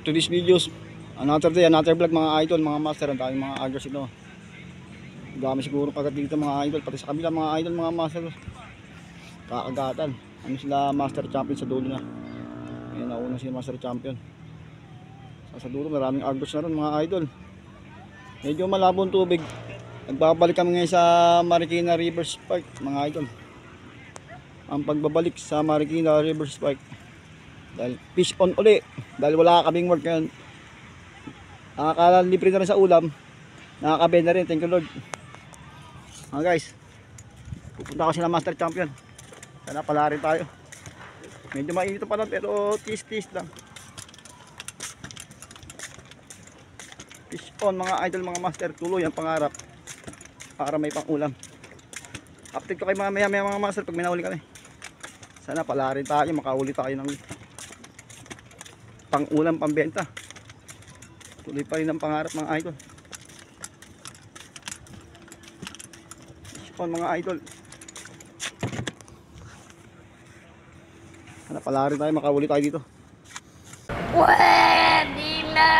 today's videos, another day, another vlog mga idol, mga master. Ang daming mga agos ito. Dami siguro kagat dito mga idol, pati sa kabila mga idol, mga master. Kakagatan. Ano sila, master champion sa dulo na. Ayan, nauna sila master champion. Sa dulo maraming agos na rin mga idol. Medyo malabo ang tubig. Nagbabalik kami ngayon sa Marikina River Spike mga idol. Ang pagbabalik sa Marikina River Spike, dahil fish on uli, dahil wala kaming work ngayon. Nakakala libre na rin sa ulam, nakakabenta rin, thank you Lord. Guys, pupunta ako sila master champion, sana pala rin tayo. Medyo mainit pa lang pero tis lang. Fish on mga idol, mga master, tuloy ang pangarap para may pang ulam. Update ko kayo maya mga master pag minahuli kami. Sana pala rin tayo, makahuli tayo ng pang ulam, pambenta. Tuloy pa rin ang pangarap mga idol. Fish on mga idol, sana pala rin tayo, makahuli tayo dito. Pwede na!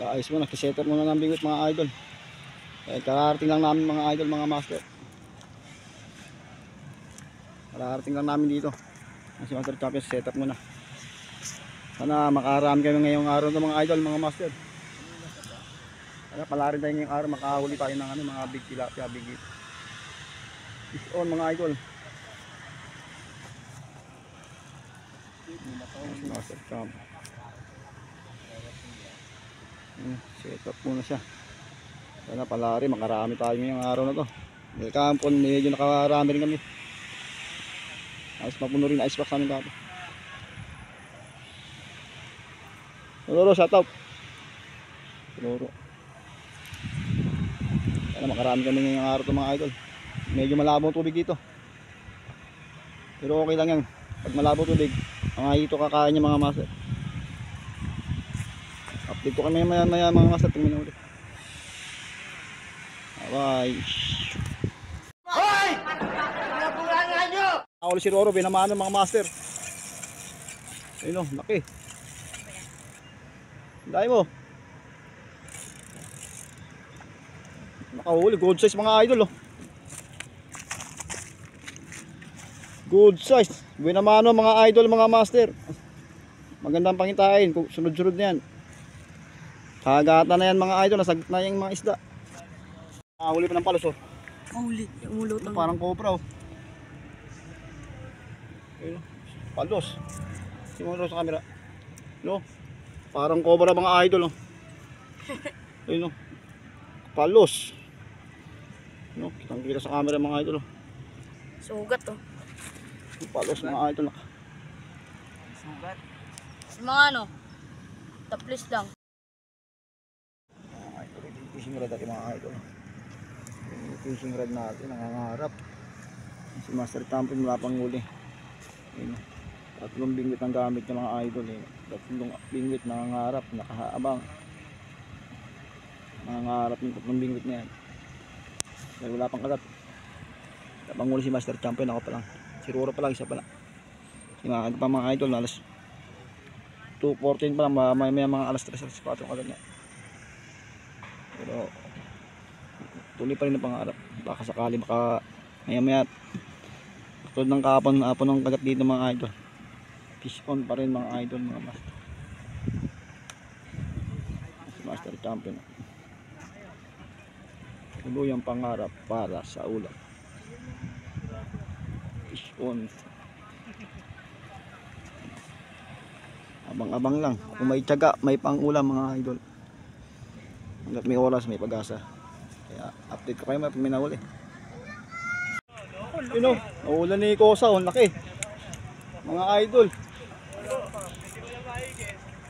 Ayos mo, nakisetter muna ng bingwit mga idol. Kararating lang namin mga idol, mga master. Kararating lang namin dito. Kasi master champion, setup muna. Sana makarami kami ngayong araw ng mga idol, mga master. Sana pala rin tayo ngayong araw, makahuli tayo ng mga big tilapia, big hit. Fish on mga idol. Master champion. Setup muna siya. Sana pala rin makarami tayo ngayong araw na to. Dahil kampon, medyo nakarami rin kami. Ayos mapuno rin ice box namin dati. Loro, shout out. Loro. Sana makarami kami ngayong araw to mga idol. Medyo malabo ang tubig dito, pero okay lang yan. Pag malabo tubig, mga ito kakain niya mga master. Update ko kami maya mga master pag minuli. Bye. Hoy! Nabulangan nyo! Nakahuli si Roro, binamano mga master. Ayun o, laki. Dahil mo. Nakahuli, good size mga idol o. Good size. Binamano mga idol, mga master. Magandang pangitain, sunod-sunod na yan. Kagata na yan mga idol, nasagot na yung mga isda. Huli pa ng palos oh. Huli, umulutang. Parang cobra oh. Ayun, palos. Simulo sa camera. No? Parang cobra mga idol oh. Ayun oh. Palos. No, kitang-kita sa camera mga idol oh. Sugat oh. Palos mga idol. Sugat. Mga ano? Taplis lang. Fishing rod natin mga idol. Fishing rod natin, nangangarap. Si master champion wala pang huli. Ayun, tatlong bingwit ang gamit ng mga idol eh. Tatlong bingwit nangangarap, nakahabang. Nangangarap yung tatlong bingwit na yan. Dahil wala pang kagat. Wala pang huli si master champion, ako pa lang. Si Roro pa lang, isa pa lang. Si mga idol, alas 2:14 pa lang, may mga alas 3, alas 4 kagat niya. Pero tuloy pa rin ang pangarap. Baka sakali, baka maya tulad ng kahapon ng kagat dito mga idol. Fish on pa rin mga idol, mga master. Master champion. Tuloy ang pangarap para sa ulam. Fish on. Abang-abang lang. Kung may tiyaga, may pang ulam mga idol. Hanggat may oras, may pag-asa. Kaya update ko kayo pag may nahuli. Yun o, naulan ni Kosa, ang laki. Mga idol.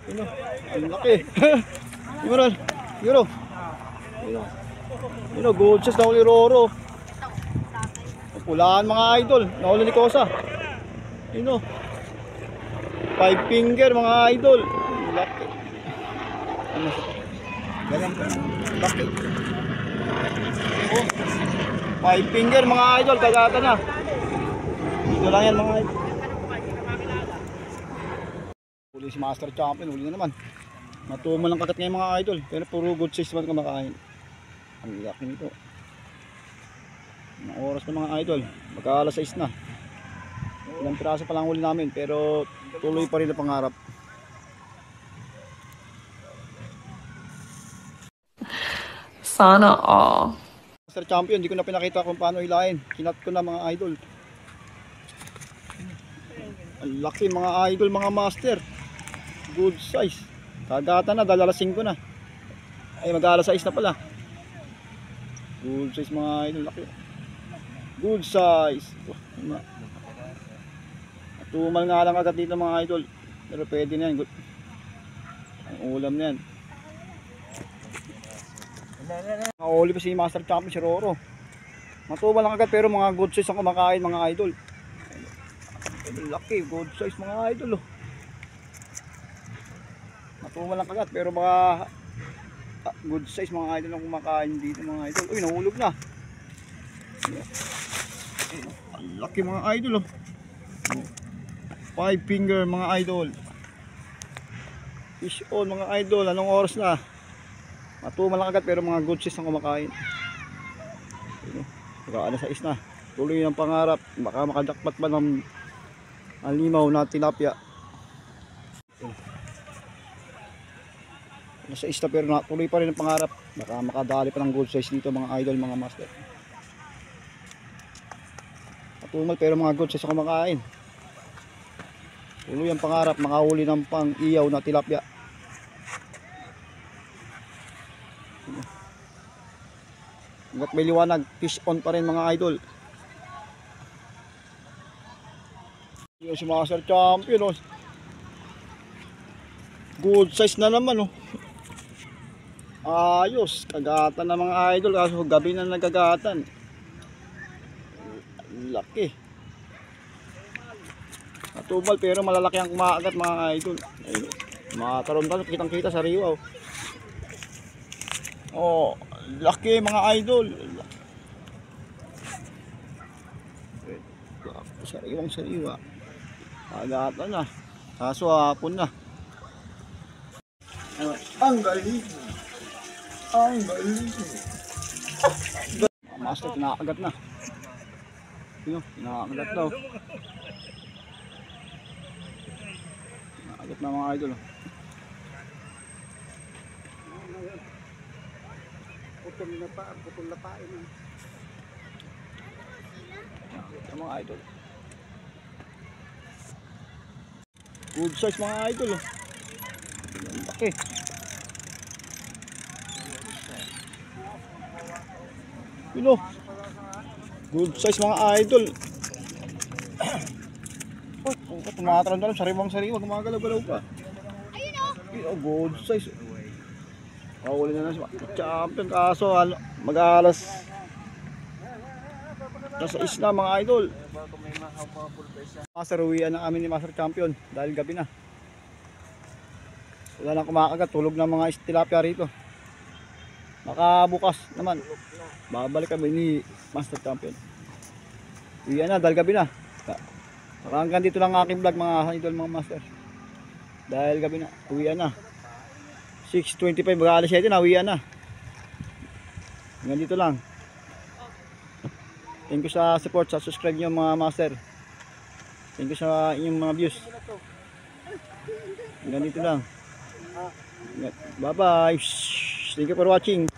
Yun o, ang laki. Yun o, good size, nahuli Roro. Pulaan mga idol, nahuli ni Kosa. Yun o, 5 finger mga idol. Laki. Ano siya? Ganyan po. Laki. Oh, 5 finger mga idol, kagata na. Dito lang yan mga idol. Huli si Master Champion, huli na naman. Matuman lang kagat ngayon mga idol, pero puro good size naman kumakain. Ang laki nito. Ang oras pa mga idol, magka-alas 6 na. Ilang piraso pa lang huli namin, pero tuloy pa rin ang pangarap. Sana all. Master Champion, hindi ko na pinakita kung paano hilahin. Kinat ko na mga idol. Ang laki mga idol, mga master. Good size. Kagata na, dahil alas 5 na. Ay, mag-alas 6 na pala. Good size mga idol, laki. Good size. Tumal nga lang agad dito mga idol. Pero pwede na yan. Good. Ang ulam na yan. Nakahuli pa si Master Champion si Roro. Matumal lang agad pero mga good size ang kumakain mga idol. Laki, good size mga idol. Matumal lang agad pero mga good size mga idol ang kumakain dito mga idol. Uy, nahulog na. Ang laki mga idol. 5 finger mga idol. Fish on mga idol. Anong oras na? Matumal lang agad pero mga good size ang kumakain. Alas 6 na. Tuloy ang pangarap. Baka makajakpat pa ng limaw na tilapia. Alas 6 na pero tuloy pa rin ang pangarap. Baka makadali pa ng good size dito mga idol, mga master. Matumal pero mga good size ang kumakain. Tuloy ang pangarap. Makahuli ng pang iyaw na tilapia. Hanggat may liwanag, fish on pa rin mga idol. Yung si Master Champion, oh. Good size na naman, oh. Ayos, kagatan na mga idol, kaso gabi na nagagatan. Laki. Matubal pero malalaki ang kumakagat mga idol. Ayun, makaroon kitang kita sa riwa, oh. Oh, laki mga idol. Sariwang-sariwa. Agata na. Kaso hapon na. Ang galing. Ang galing. Master, kinakagat na. Sino? Kinakagat daw. Kinakagat na mga idol. Putol na pa, putol na pa ina. Ang mga idol. Good size mga idol. Ang laki. Pino. Good size mga idol. Oh, tumatran-tran, sariwang-sariwa, gumagalaw-galaw pa. Ayun oh. Good size. Huli na si Champion kaso mag-alas 6 na mga idol. Master, uwian na amin ni Master Champion dahil gabi na. Wala nang kumakagat, tulog na mga tilapia rito. Makabukas naman babalik kami ni Master Champion. Uwian na dahil gabi na. Hanggang dito lang aking vlog mga idol, mga master. Dahil gabi na, uwian na. 6:25, mag-alas 7 na, uwian na. Hanggang dito lang. Thank you sa support, sa subscribe nyo mga master. Thank you sa inyong mga views. Hanggang dito lang. Bye bye. Thank you for watching.